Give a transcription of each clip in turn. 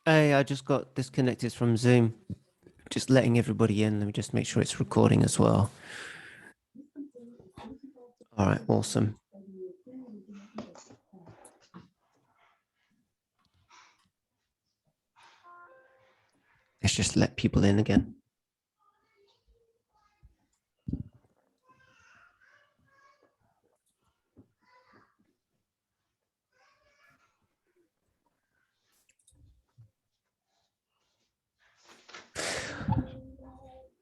Hey, I just got disconnected from Zoom. Just letting everybody in. Let me just make sure it's recording as well. All right, awesome. Let's just let people in again.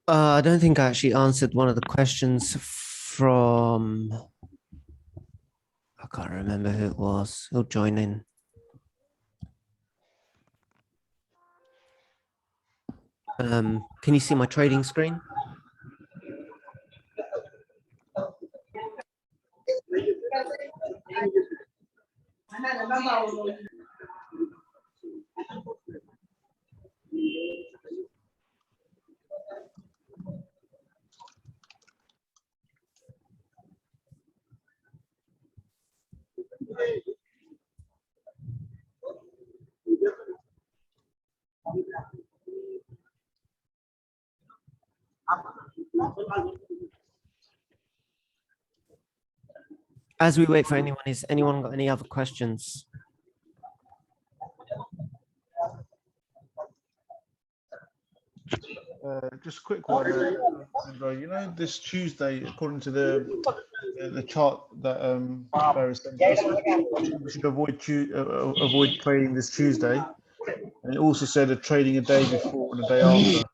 I don't think I actually answered one of the questions from, I can't remember who it was. He'll join in. Can you see my trading screen? As we wait for anyone, is anyone got any other questions? Just a quick one, Andrew. You know, this Tuesday, according to the chart that Barry sent us, we should avoid trading this Tuesday. And it also said trading a day before and a day after.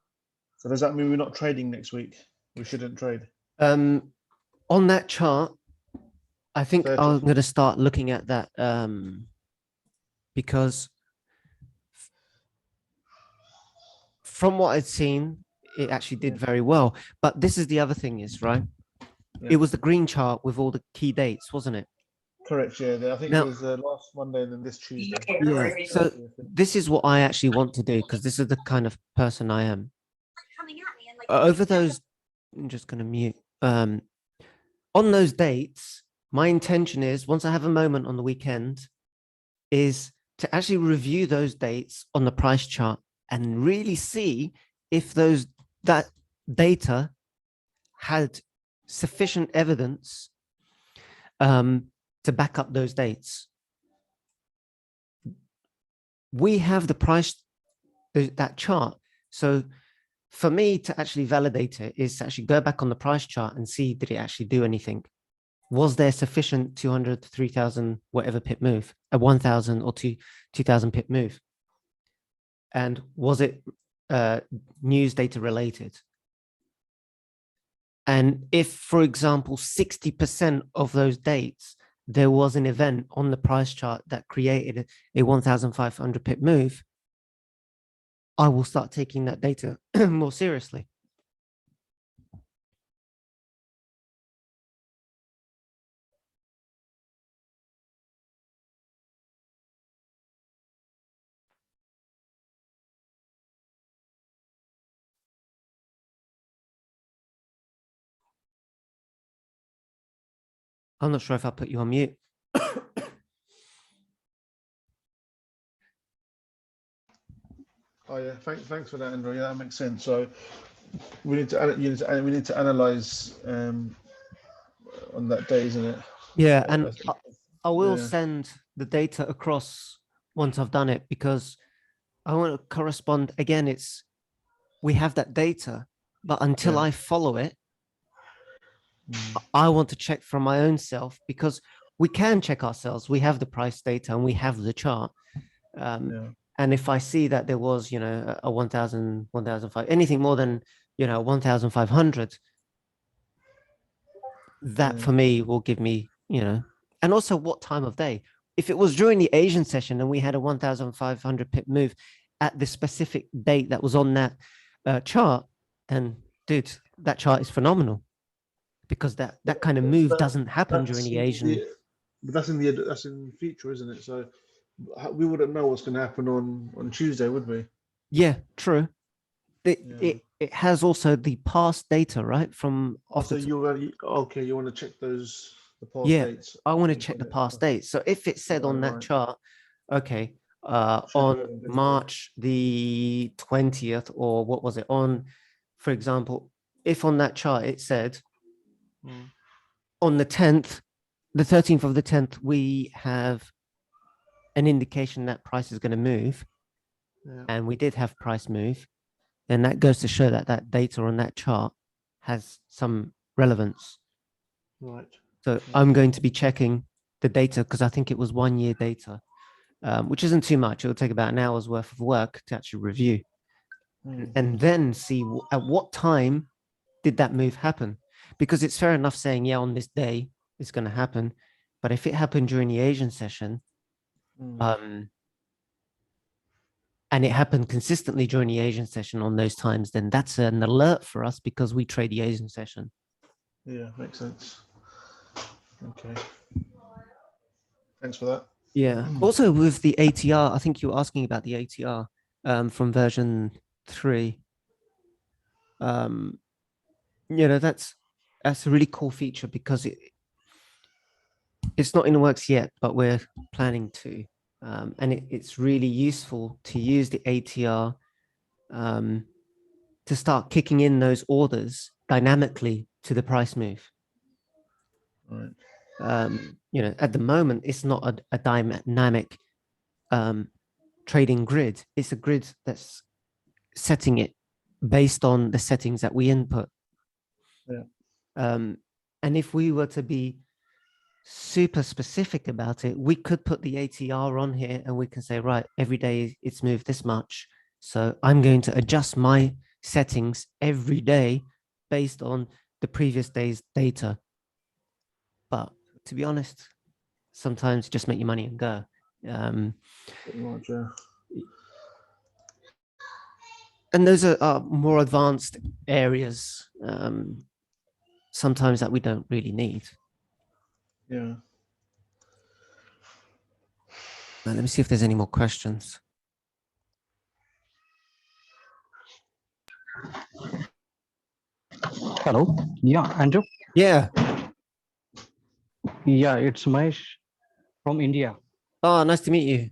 So does that mean we're not trading next week? We shouldn't trade. On that chart, I think 30th. I'm going to start looking at that because from what I'd seen, it actually did very well. But this is the other thing is, right? Yeah. It was the green chart with all the key dates, wasn't it? Correct, yeah. I think it was last Monday and then this Tuesday. Yeah, so this is what I actually want to do because this is the kind of person I am. Over those, I'm just going to mute. On those dates, my intention is, once I have a moment on the weekend, is to actually review those dates on the price chart and really see if that data had sufficient evidence to back up those dates. We have the price, that chart. So for me to actually validate it is to actually go back on the price chart and see, did it actually do anything? Was there sufficient 200 to 3,000 whatever pip move, a 1,000 or 2,000 pip move? And was it news data related? And if, for example, 60% of those dates, there was an event on the price chart that created a 1,500 pip move, I will start taking that data more seriously. I'm not sure if I put you on mute. Oh yeah, thanks for that, Andrew. Yeah, that makes sense. So we need to analyze on that day, isn't it? Yeah, and I will send the data across once I've done it because I want to correspond. Again, we have that data, but until I follow it, I want to check from my own self because we can check ourselves. We have the price data and we have the chart. And if I see that there was, a 1,000, 1,005, anything more than, 1,500, that for me will give me, and also what time of day. If it was during the Asian session and we had a 1,500 pip move at the specific date that was on that chart, then dude, that chart is phenomenal because that kind of move doesn't happen during the Asian. But that's in future, isn't it? So we wouldn't know what's going to happen on Tuesday, would we? Yeah, true. It has also the past data, right? From so you want to check the past dates. I want to check the past dates. So if it said on that chart, okay, on March the 20th, or what was it on, for example, if on that chart it said on the 10th, the 13th of the 10th, we have an indication that price is going to move, and we did have price move, then that goes to show that that data on that chart has some relevance. Right. So I'm going to be checking the data because I think it was 1 year data, which isn't too much. It'll take about an hour's worth of work to actually review and then see at what time did that move happen? Because it's fair enough saying, yeah, on this day it's going to happen. But if it happened during the Asian session, and it happened consistently during the Asian session on those times, then that's an alert for us because we trade the Asian session. Yeah, makes sense. Okay. Thanks for that. Yeah. Also with the ATR, I think you were asking about the ATR from version 3. That's a really cool feature because it's not in the works yet, but we're planning to. And it's really useful to use the ATR to start kicking in those orders dynamically to the price move. Right. At the moment, it's not a dynamic trading grid. It's a grid that's setting it based on the settings that we input. Yeah. And if we were to be super specific about it, we could put the ATR on here and we can say, right, every day it's moved this much. So I'm going to adjust my settings every day based on the previous day's data. But to be honest, sometimes just make your money and go. Pretty much, yeah. And those are more advanced areas sometimes that we don't really need. Yeah. Let me see if there's any more questions. Hello. Yeah, Andrew. Yeah. Yeah, it's Mahesh from India. Oh, nice to meet you.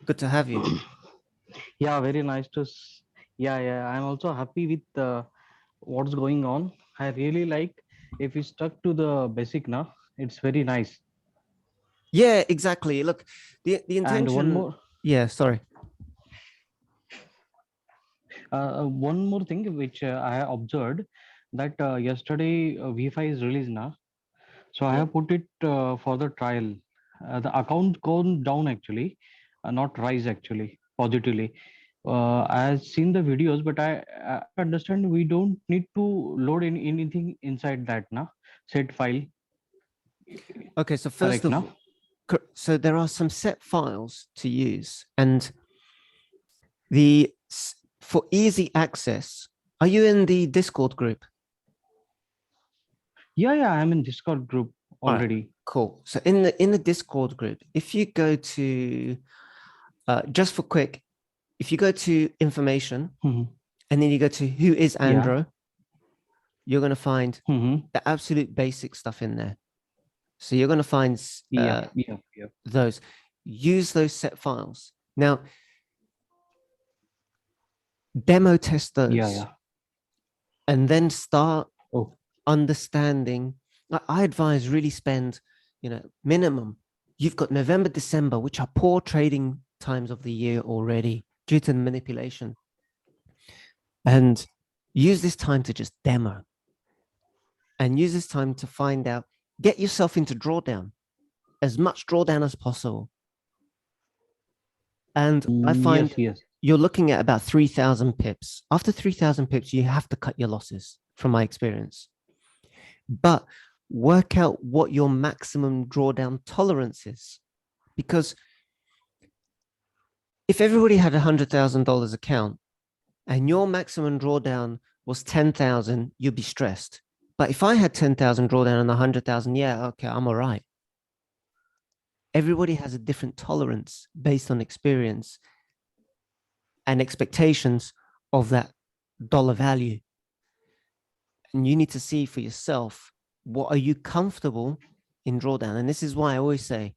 Good to have you. Yeah, very nice to. Yeah. I'm also happy with what's going on. I really like if we stuck to the basic now. It's very nice. Yeah, exactly. Look, the intention. And one more. Yeah, sorry. One more thing which I have observed that yesterday V5 is released now. So I have put it for the trial. The account gone down actually, not rise actually positively. I have seen the videos, but I understand we don't need to load anything inside that now set file. Okay, so first of all, so there are some set files to use, and for easy access, are you in the Discord group? Yeah, I'm in Discord group already. Right, cool. So in the Discord group, if you go to just for quick, if you go to information and then you go to who is Andro, you're going to find the absolute basic stuff in there. So you're going to find those. Use those set files. Now, demo test those. And then start understanding. I advise really spend, minimum. You've got November, December, which are poor trading times of the year already due to the manipulation. And use this time to just demo. And use this time to find out, get yourself into drawdown, as much drawdown as possible. And I find you're looking at about 3,000 pips. After 3,000 pips, you have to cut your losses, from my experience. But work out what your maximum drawdown tolerance is. Because if everybody had $100,000 account and your maximum drawdown was 10,000, you'd be stressed. But if I had 10,000 drawdown and 100,000, yeah, okay, I'm all right. Everybody has a different tolerance based on experience and expectations of that dollar value. And you need to see for yourself, what are you comfortable in drawdown? And this is why I always say,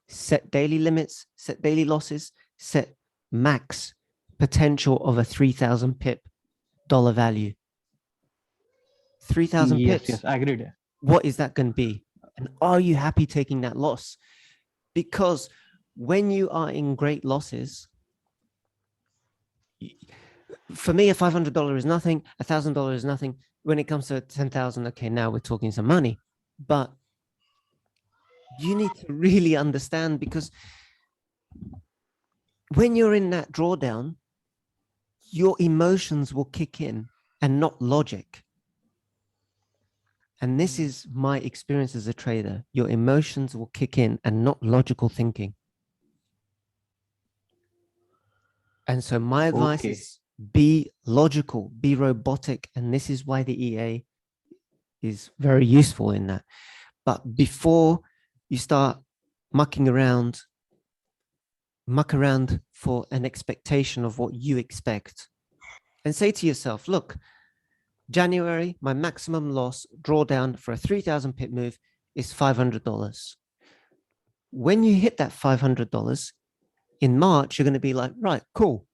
set daily limits, set daily losses, set max potential of a 3,000 pip dollar value. 3,000 Yes, pips. yes, agreed. What is that going to be? And are you happy taking that loss? Because when you are in great losses, for me, a $500 is nothing, $1,000 is nothing. When it comes to 10,000, okay, now we're talking some money. But you need to really understand, because when you're in that drawdown, your emotions will kick in and not logic. And this is my experience as a trader. Your emotions will kick in and not logical thinking. And so my advice Okay. is be logical, be robotic. And this is why the EA is very useful in that. But before you start muck around for an expectation of what you expect, and say to yourself, look, January, my maximum loss drawdown for a 3,000 pip move is $500. When you hit that $500 in March, you're going to be like, right, cool.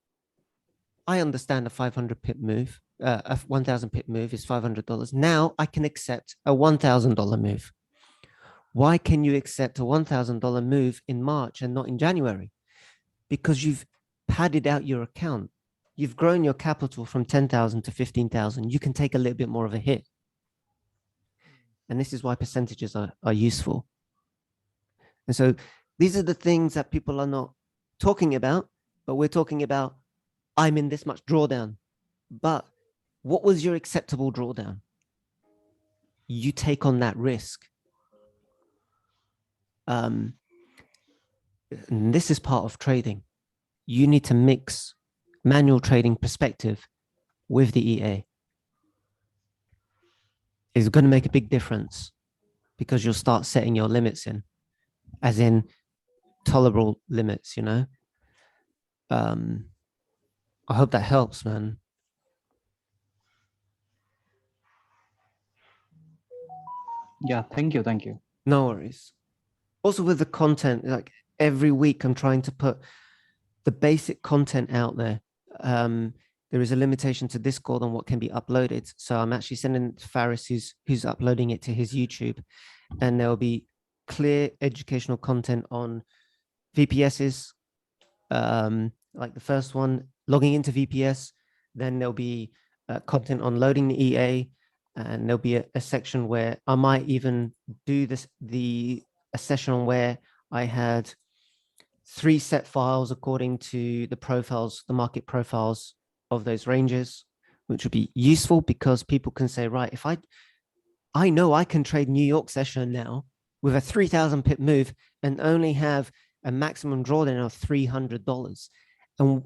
I understand a 500 pip move, a 1,000 pip move is $500. Now I can accept a $1,000 move. Why can you accept a $1,000 move in March and not in January? Because you've padded out your account. You've grown your capital from 10,000 to 15,000. You can take a little bit more of a hit. And this is why percentages are useful. And so these are the things that people are not talking about, but we're talking about, I'm in this much drawdown. But what was your acceptable drawdown? You take on that risk. And this is part of trading. You need to mix manual trading perspective with the EA. It's going to make a big difference, because you'll start setting your limits in, as in tolerable limits, you know? I hope that helps, man. Yeah, thank you, thank you. No worries. Also with the content, like every week I'm trying to put the basic content out there. There is a limitation to Discord on what can be uploaded. So I'm actually sending it to Faris, who's uploading it to his YouTube. And there'll be clear educational content on VPSs, like the first one, logging into VPS. Then there'll be content on loading the EA. And there'll be a section where I might even do a session where I had 3 set files according to the profiles, the market profiles of those ranges, which would be useful, because people can say, right, if I know I can trade New York session now with a 3,000 pip move and only have a maximum drawdown of $300. And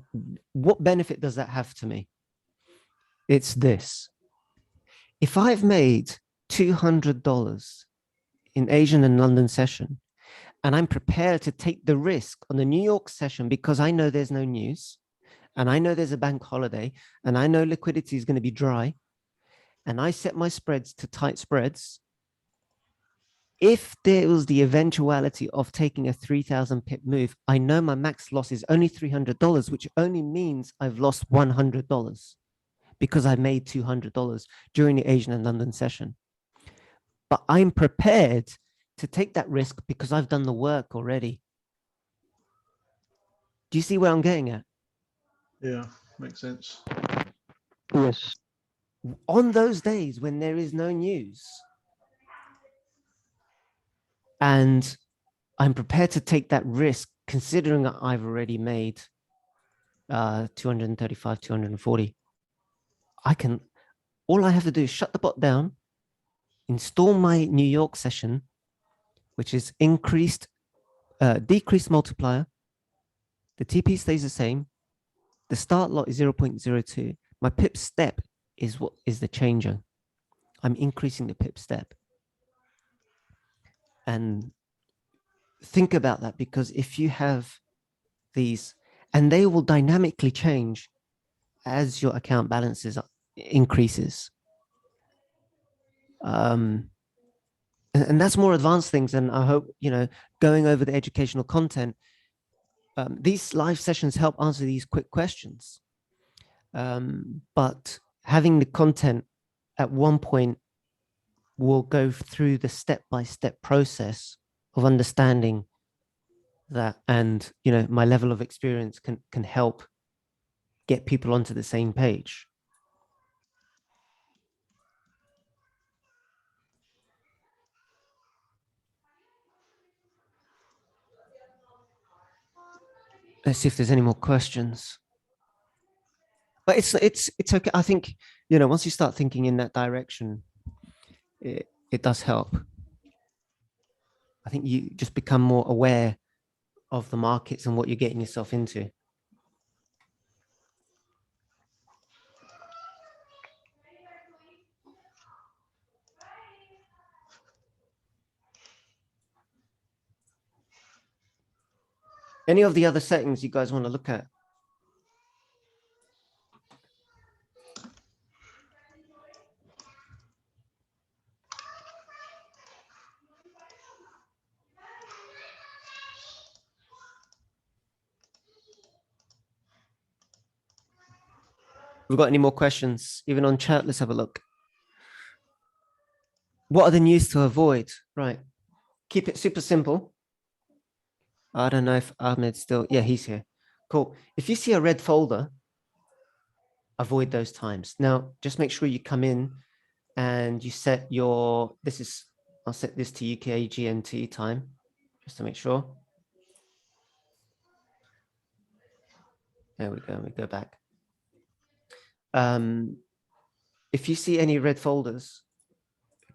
what benefit does that have to me? It's this. If I've made $200 in Asian and London session, and I'm prepared to take the risk on the New York session because I know there's no news, and I know there's a bank holiday, and I know liquidity is going to be dry, and I set my spreads to tight spreads, if there was the eventuality of taking a 3,000 pip move, I know my max loss is only $300, which only means I've lost $100 because I made $200 during the Asian and London session. But I'm prepared to take that risk because I've done the work already. Do you see where I'm getting at? Yeah, makes sense. Yes. On those days when there is no news, and I'm prepared to take that risk, considering that I've already made 235, 240, all I have to do is shut the bot down, install my New York session, which is decreased multiplier. The TP stays the same. The start lot is 0.02. My pip step is what is the changer. I'm increasing the pip step. And think about that, because if you have these, and they will dynamically change as your account balances increases. And and that's more advanced things. And I hope, going over the educational content, these live sessions help answer these quick questions. But having the content at one point will go through the step-by-step process of understanding that, and my level of experience can help get people onto the same page. Let's see if there's any more questions. But it's okay. I think, once you start thinking in that direction, it does help. I think you just become more aware of the markets and what you're getting yourself into. Any of the other settings you guys want to look at? We've got any more questions, even on chat? Let's have a look. What are the news to avoid? Right. Keep it super simple. I don't know if Ahmed's still, yeah, he's here. Cool. If you see a red folder, avoid those times. Now, just make sure you come in and you set your, I'll set this to UK GMT time, just to make sure. There we go, we go back. If you see any red folders,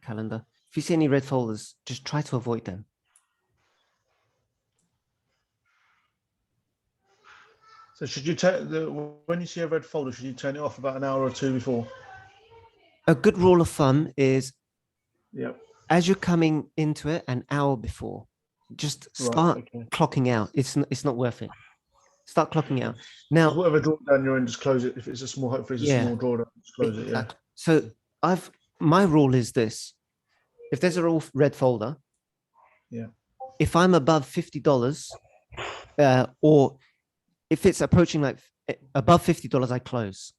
calendar, if you see any red folders, just try to avoid them. So should you when you see a red folder, should you turn it off about an hour or two before? A good rule of thumb is, Yep. as you're coming into it, an hour before, just start clocking out. It's not worth it. Start clocking out. Now, whatever drawdown you're in, just close it. If it's a small, hopefully it's a small drawdown, just close it. Yeah. So my rule is this: if there's a red folder, yeah. If I'm above $50, or if it's approaching like above $50, I close.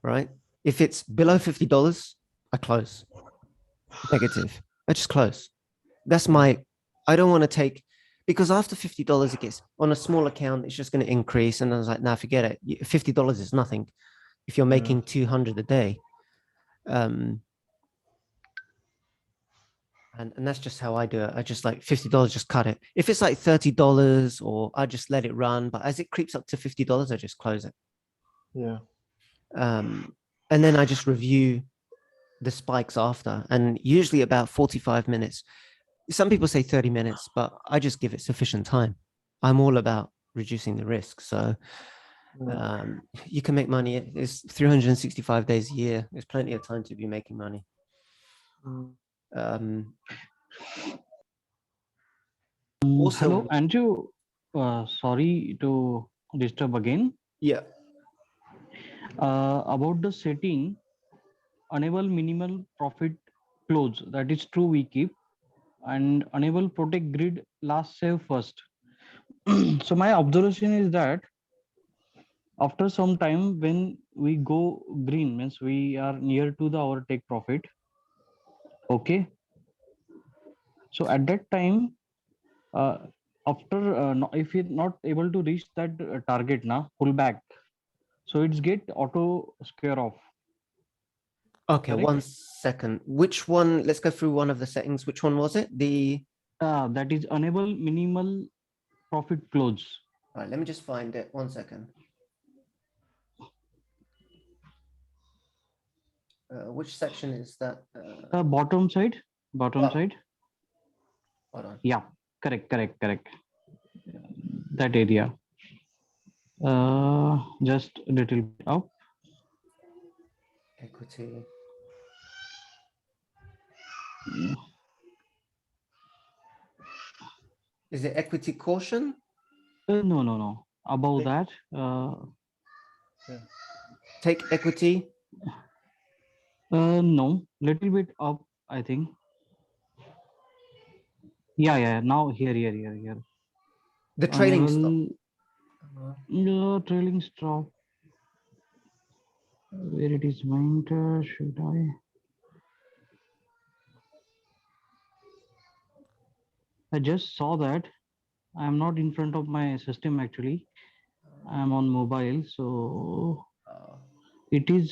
Right? If it's below $50, I close. Negative. I just close. That's I don't want to take, because after $50, it gets on a small account, it's just going to increase. And I was like, nah, forget it. $50 is nothing if you're making 200 a day. And that's just how I do it. I just like $50, just cut it. If it's like $30, or I just let it run, but as it creeps up to $50, I just close it. Yeah. And then I just review the spikes after, and usually about 45 minutes. Some people say 30 minutes, but I just give it sufficient time. I'm all about reducing the risk. So you can make money. It's 365 days a year. There's plenty of time to be making money. Also, hello, Andrew. Sorry to disturb again. Yeah. About the setting, enable minimal profit close. That is true, we keep. And enable protect grid last save first. So my observation is that after some time, when we go green, means we are near to our take profit. Okay. So at that time, after if you're not able to reach that target now, pull back. So it's get auto scare off. Okay, correct? 1 second. Which one? Let's go through one of the settings. Which one was it? That is enable minimal profit close. All right, let me just find it. 1 second. Which section is that? Bottom side. Bottom side. Hold on. Yeah, correct. That area. Just a little bit up. Equity. Is it equity caution? No. Above that. Take equity. No, little bit up, I think. Yeah. Now here. The trailing stop. Enable the trailing stop. Where it is meant? Should I? I just saw that. I'm not in front of my system actually. I'm on mobile, so it is.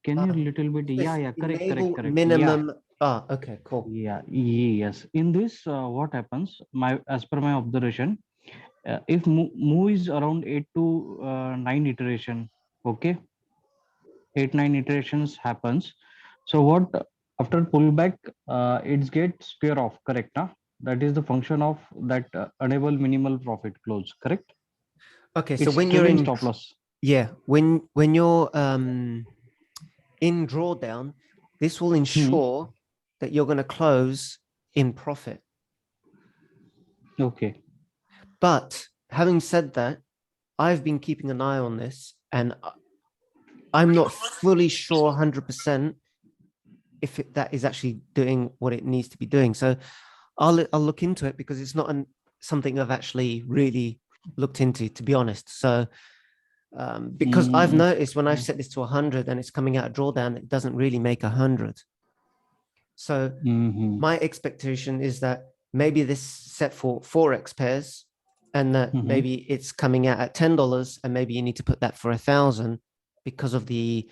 Can you little bit? This Yeah. enable Correct. Yeah. minimum. Okay, cool. Yes. In this, what happens? As per my observation, if move is around 8 to 9 iteration, okay, 8 9 iterations happens. So what after pullback, it gets square off. Correct? Huh? That is the function of that enable minimal profit close. Correct? Okay, so It's when you're trailing in, stop loss. yeah, when you're in drawdown, this will Hmm. ensure that you're going to close in profit. Okay. But having said that, I've been keeping an eye on this, and I'm not fully sure 100% if that is actually doing what it needs to be doing. So I'll look into it because it's not something I've actually really looked into, to be honest. So because I've Mm, noticed when I've set this to 100 and it's coming out of drawdown, it doesn't really make 100. So mm-hmm. my expectation is that maybe this set for forex pairs, and that Mm-hmm. maybe it's coming out at $10, and maybe you need to put that for 1,000 because of the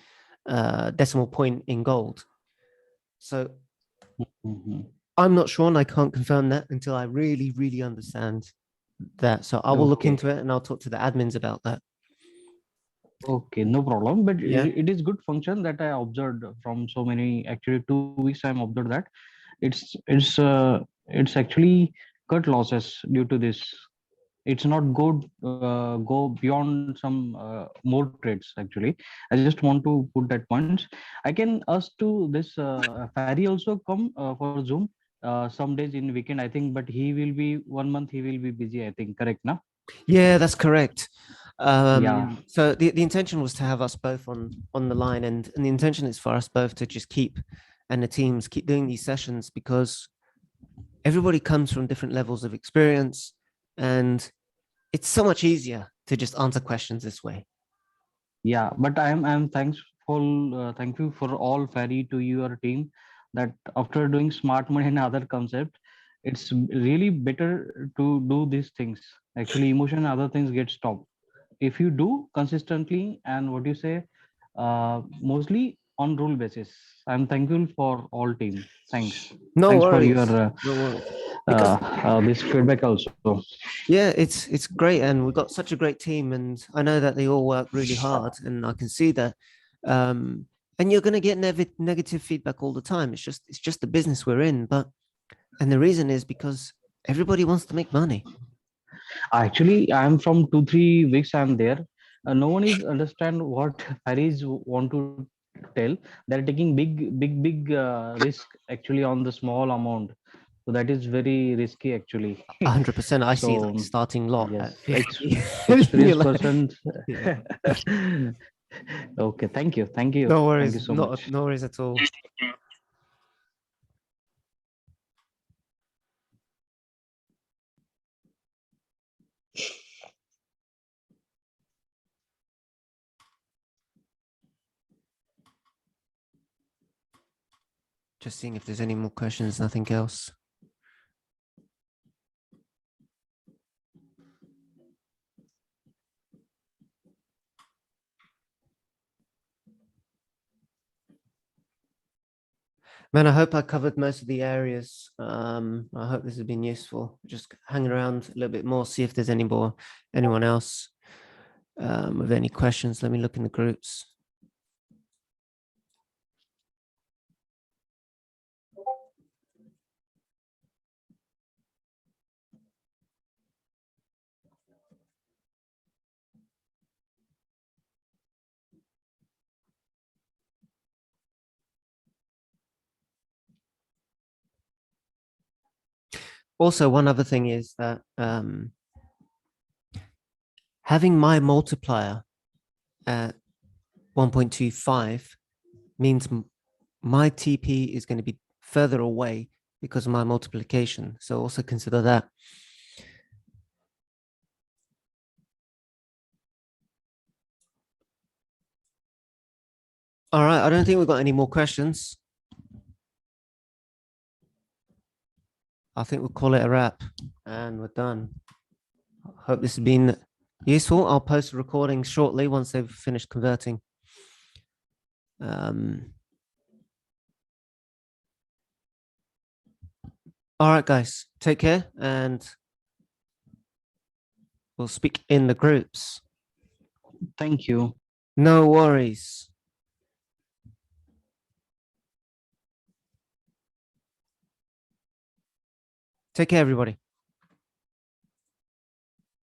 decimal point in gold. So Mm-hmm. I'm not sure, and I can't confirm that until I really understand that. So I will look Okay. into it, and I'll talk to the admins about that. Okay, no problem. But Yeah. it is good function that I observed from so many. Actually, 2 weeks I'm observed that it's actually cut losses due to this. It's not good go beyond some more trades. Actually, I just want to put that points. I can ask to this Farry also come for Zoom some days in weekend. I think, but he will be 1 month. He will be busy. I think. Correct, na? Yeah, that's correct. Yeah. So the intention was to have us both on the line, and the intention is for us both to just keep, and the teams keep doing these sessions, because everybody comes from different levels of experience, and it's so much easier to just answer questions this way. Yeah, but I'm thankful thank you for all Ferry to your team that after doing smart money and other concept, it's really better to do these things. Actually, emotion and other things get stopped if you do consistently and what you say, mostly on rule basis. I'm thankful for all team. No Thanks for your worries, no worries, because this feedback also. yeah, it's great, and we've got such a great team, and I know that they all work really hard, and I can see that. And you're going to get negative feedback all the time. It's just the business we're in, but and the reason is because everybody wants to make money. Actually, I'm from 2 3 weeks. I'm there. No one is understand what Harris want to tell. They're taking big risk actually on the small amount. So that is very risky actually. 100%. I see like So starting lot yes, at 50. You're experienced like, person. yeah. Okay, No thank you worries, so much. no worries at all. Just seeing if there's any more questions, nothing else. Man, I hope I covered most of the areas. I hope this has been useful. Just hang around a little bit more, see if there's anyone else with any questions. Let me look in the groups. Also, one other thing is that having my multiplier at 1.25 means my TP is going to be further away because of my multiplication. So also consider that. All right, I don't think we've got any more questions. I think we'll call it a wrap and we're done. Hope this has been useful. I'll post a recording shortly once they've finished converting. All right, guys, take care and we'll speak in the groups. Thank you. No worries. Take care, everybody.